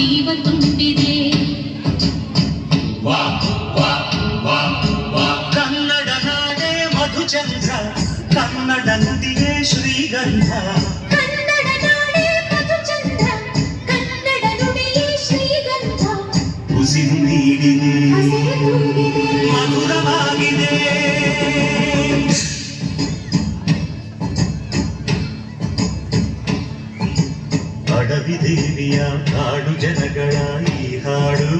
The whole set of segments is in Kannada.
ಜೀವ ತುಂಬಿದೆ. ಕನ್ನಡ ನಾಡೇ ಮಧುಚಂದ್ರ, ಕನ್ನಡ ನುಡಿಯೇ ಶ್ರೀಗಂಧ. ಕನ್ನಡ ನಾಡೇ ಮಧುಚಂದ್ರ, ಕನ್ನಡ ನುಡಿಯೇ ಶ್ರೀಗಂಧ. ಉಸಿರು ನೀಡಿದೆ, ಹಸಿರು ತೂಗಿದೆ, ಮಧುರವಾಗಿದೆ. ಅಡವಿ ದೇವಿಯ ಕಾಡು ಜನಗಳ ಈ ಹಾಡು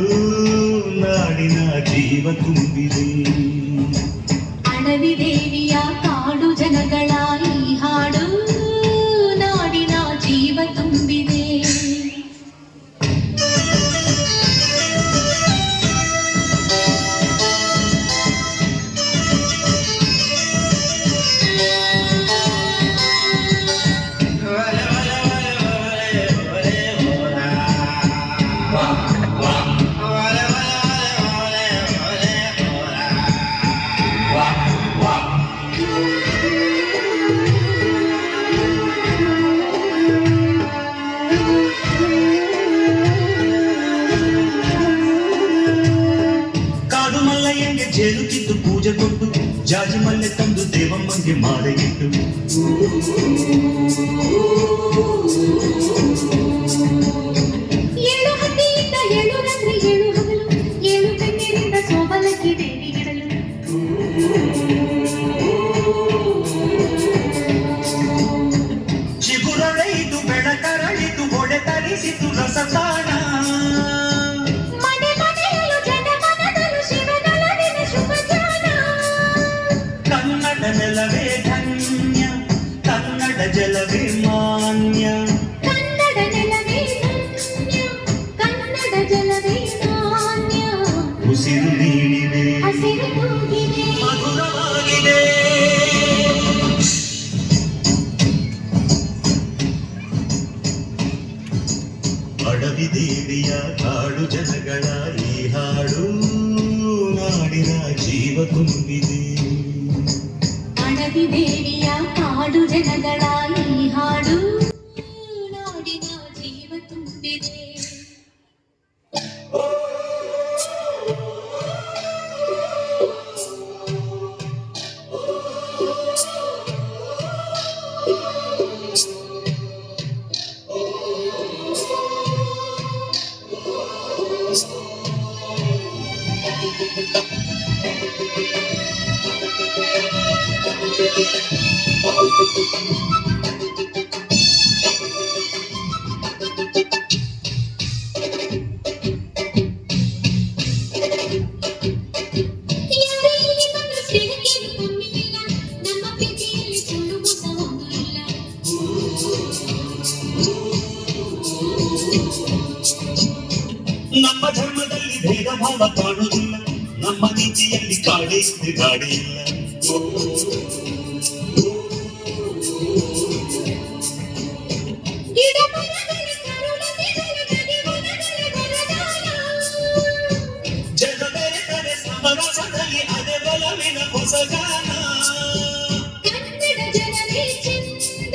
ನಾಡಿನ ಜೀವ ತುಂಬಿದೆ. ಅಡವಿ ದೇವಿಯ ಕಾಡು ಜನಗಳ ಈ ಹಾಡು ನಾಡಿನ ಜೀವ ತುಂಬಿದೆ. ಜೇನುಕಿದ್ದು ಪೂಜೆ ಕೊಟ್ಟು ಜಾಜಿ ಮಲ್ಲೆ ತಂದು ದೇವಮ್ಮಂಗೆ ಮಾಲೆ ಇಟ್ಟು ಏಳು ಹತ್ತಿಯಿಂದ ಏಳು ರಾತ್ರಿ ಏಳು ಹಗಲು ಏಳು ಕಣ್ಣೀರಿಂದ ಸೋಬಲಕ್ಕೆ ದೇವಿಗಿಡಲು ಚಿಗುರೊಳೆಯಿತು ಬೆಳಕರಳಿತು ಹೊಡೆ ತರಿಸಿತು ರಸತಾಣ. ಕನ್ನಡ ನೆಲವೇ ಧನ್ಯ, ಕನ್ನಡ ಜಲವೇ ಮಾನ್ಯ. ಕನ್ನಡ ನೆಲವೇ ಧನ್ಯ, ಕನ್ನಡ ಜಲವೇ ಮಾನ್ಯ. ಉಸಿರು ನೀಡಿದೆ, ಹಸಿರು ತೂಗಿದೆ, ಮಧುರವಾಗಿದೆ. ಅಡವಿ ದೇವಿಯ ಕಾಡು ಜನಗಳ ಈ ಹಾಡು ನಾಡಿನ ಜೀವ ತುಂಬಿದೆ. ಅಡವಿ ದೇವಿಯ ಕಾಡು ಜನಗಳ ಈ ಹಾಡು ನಾಡಿನ ಜೀವ ತುಂಬಿದೆ. ನಮ್ಮ ಧರ್ಮದಲ್ಲಿ ಭೇದ ಭಾವ ಕಾಣುವುದಿಲ್ಲ, ನಮ್ಮ ನೀತಿಯಲ್ಲಿ ಕಾಡೆ ಇದೆ ಗಾಡಿ ಇಲ್ಲ. ಜನ ಬೆರೆತರೆ ಸಮರಸದಲ್ಲಿ ಅದೇ ಬಲವಿನ ಹೊಸಗಾನ. ಕನ್ನಡ ಜನವೇ ಚಂದ,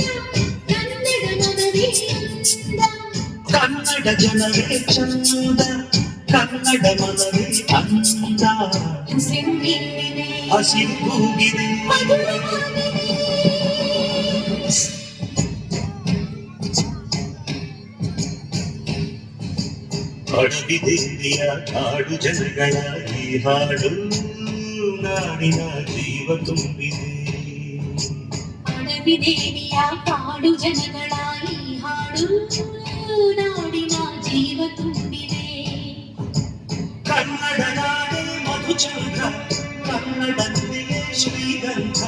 ಕನ್ನಡ ಮನವೇ ಅಂದ. ಕನ್ನಡ ಜನವೇ ಚಂದ, ಕನ್ನಡ ಮನವೇ ಅಂದ. ಹಸಿರು ನೀಡಿದೆ, ಹಸಿರು ತೂಗಿದೆ, ಮಧುರವಾಗಿದೆ. ಅಡವಿ ದೇವಿಯ ಕಾಡು ಜನಗಳ ಈ ಹಾಡು ನಾಡಿನ ಜೀವ ತುಂಬಿದೆ. ಅಡವಿ ದೇವಿಯ ಕಾಡು ಜನಗಳ ಈ ಹಾಡು ನಾಡಿನ ಜೀವ ತುಂಬಿದೆ. ಕನ್ನಡ ನಾಡೇ ಮಧುಚಂದ್ರ, ಕನ್ನಡ ನುಡಿಯೇ ಶ್ರೀಗಂಧ.